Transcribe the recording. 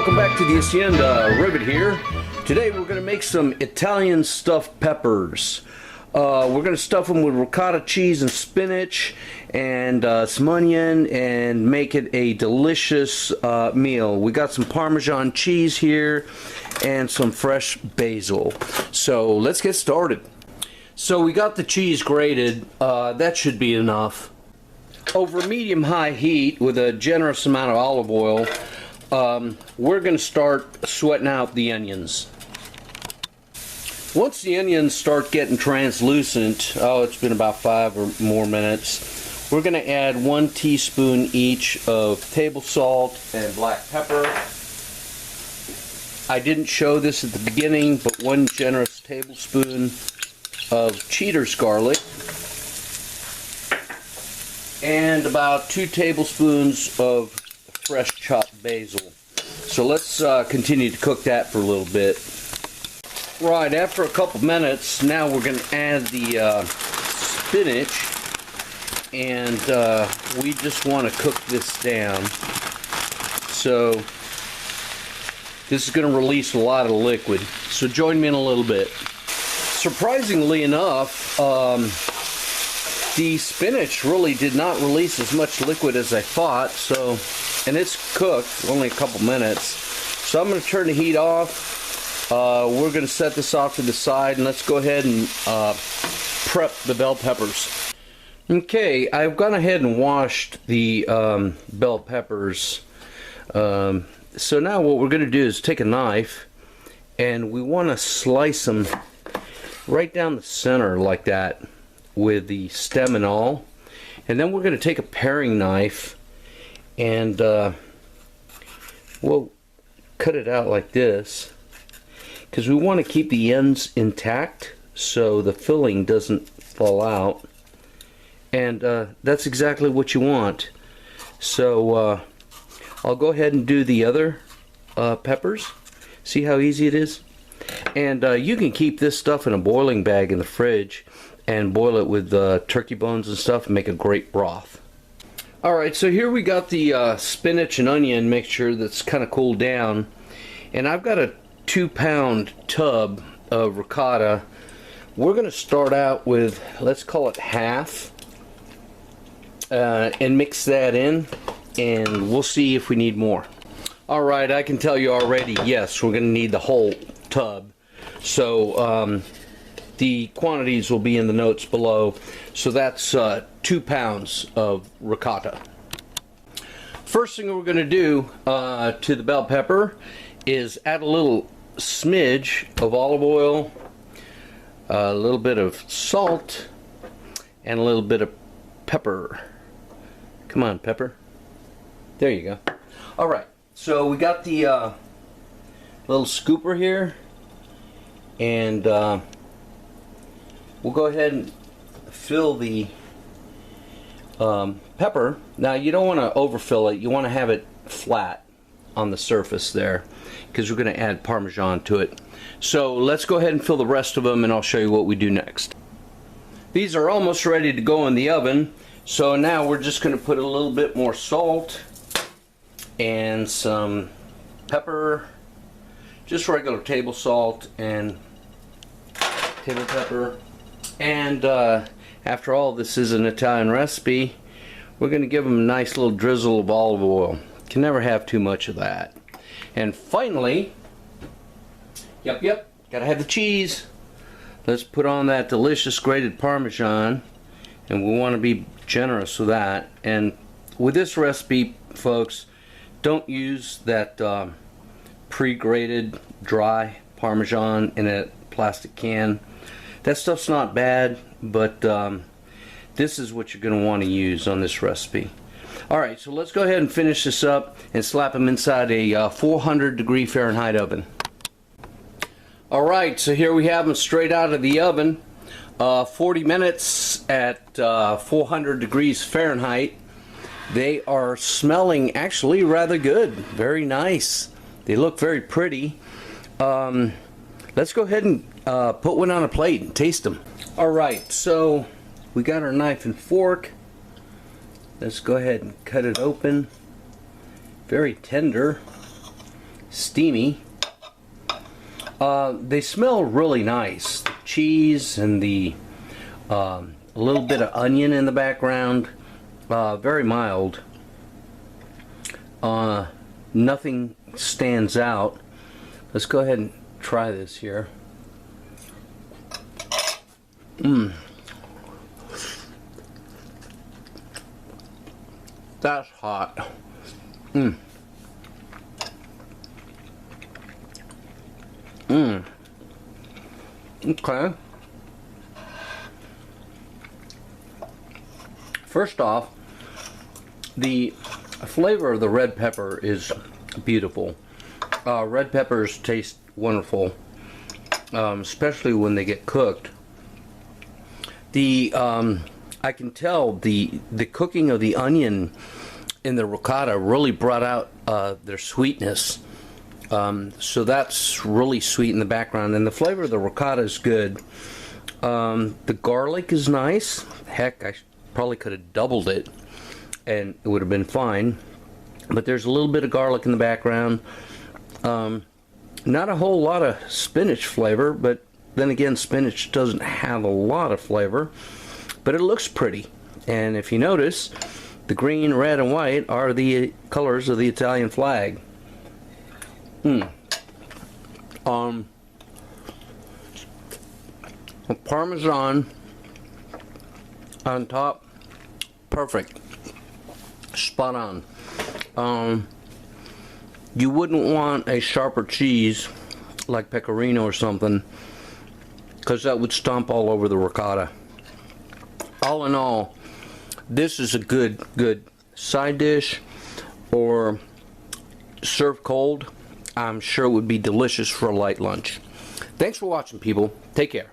welcome back to the Hacienda. Ribbit here. Today we're going to make some Italian stuffed peppers. We're going to stuff them with ricotta cheese and spinach and some onion and make it a delicious meal. We got some Parmesan cheese here and some fresh basil. So let's get started. So we got the cheese grated. That should be enough. Over medium-high heat with a generous amount of olive oil, we're going to start sweating out the onions. Once the onions start getting translucent, it's been about 5 or more minutes, we're going to add 1 teaspoon each of table salt and black pepper. I didn't show this at the beginning, but 1 generous tablespoon of Cheater's garlic and about 2 tablespoons of fresh chopped basil. So let's continue to cook that for a little bit. Right, after a couple minutes, now we're going to add the spinach, and we just want to cook this down. So this is going to release a lot of liquid, so join me in a little bit. Surprisingly enough, the spinach really did not release as much liquid as I thought, so, and it's cooked only a couple minutes. So I'm going to turn the heat off. We're going to set this off to the side, and let's go ahead and prep the bell peppers. Okay, I've gone ahead and washed the bell peppers. So now what we're going to do is take a knife, and we want to slice them right down the center like that, with the stem and all. And then we're going to take a paring knife and we'll cut it out like this, because we want to keep the ends intact so the filling doesn't fall out, and that's exactly what you want. So I'll go ahead and do the other peppers. See how easy it is? And you can keep this stuff in a boiling bag in the fridge and boil it with turkey bones and stuff and make a great broth. Alright, so here we got the spinach and onion mixture that's kind of cooled down, and I've got a 2-pound tub of ricotta. We're going to start out with, let's call it half, and mix that in, and we'll see if we need more. Alright, I can tell you already, yes, we're going to need the whole tub. So the quantities will be in the notes below. So that's 2 pounds of ricotta. First thing we're going to do to the bell pepper is add a little smidge of olive oil, a little bit of salt, and a little bit of pepper. Come on, pepper. There you go. Alright, so we got the little scooper here, and we'll go ahead and fill the pepper. Now you don't want to overfill it, you want to have it flat on the surface there, because we're going to add Parmesan to it. So let's go ahead and fill the rest of them, and I'll show you what we do next. These are almost ready to go in the oven, so now we're just going to put a little bit more salt and some pepper, just regular table salt and table pepper. And after all, this is an Italian recipe, we're going to give them a nice little drizzle of olive oil. Can never have too much of that. And finally, gotta have the cheese. Let's put on that delicious grated Parmesan, and we want to be generous with that. And with this recipe, folks, don't use that pre-grated dry Parmesan in a plastic can. That stuff's not bad, but this is what you're going to want to use on this recipe. Alright, so let's go ahead and finish this up and slap them inside a 400 degree Fahrenheit oven. Alright, so here we have them straight out of the oven. 40 minutes at 400 degrees Fahrenheit. They are smelling actually rather good. Very nice. They look very pretty. Let's go ahead and put one on a plate and taste them. Alright, so we got our knife and fork. Let's go ahead and cut it open. Very tender. steamy. They smell really nice. The cheese and the a little bit of onion in the background. Very mild. Nothing stands out. Let's go ahead and try this here. That's hot. Okay. First off, the flavor of the red pepper is beautiful. Red peppers taste wonderful, especially when they get cooked. I can tell the cooking of the onion in the ricotta really brought out their sweetness. So that's really sweet in the background, and the flavor of the ricotta is good. The garlic is nice. Heck, I probably could have doubled it and it would have been fine, but there's a little bit of garlic in the background. Not a whole lot of spinach flavor, but then again, spinach doesn't have a lot of flavor, but it looks pretty. And if you notice, the green, red, and white are the colors of the Italian flag. Parmesan on top, perfect, spot on. You wouldn't want a sharper cheese like pecorino or something, because that would stomp all over the ricotta. All in all, this is a good side dish, or served cold. I'm sure it would be delicious for a light lunch. Thanks for watching, people. Take care.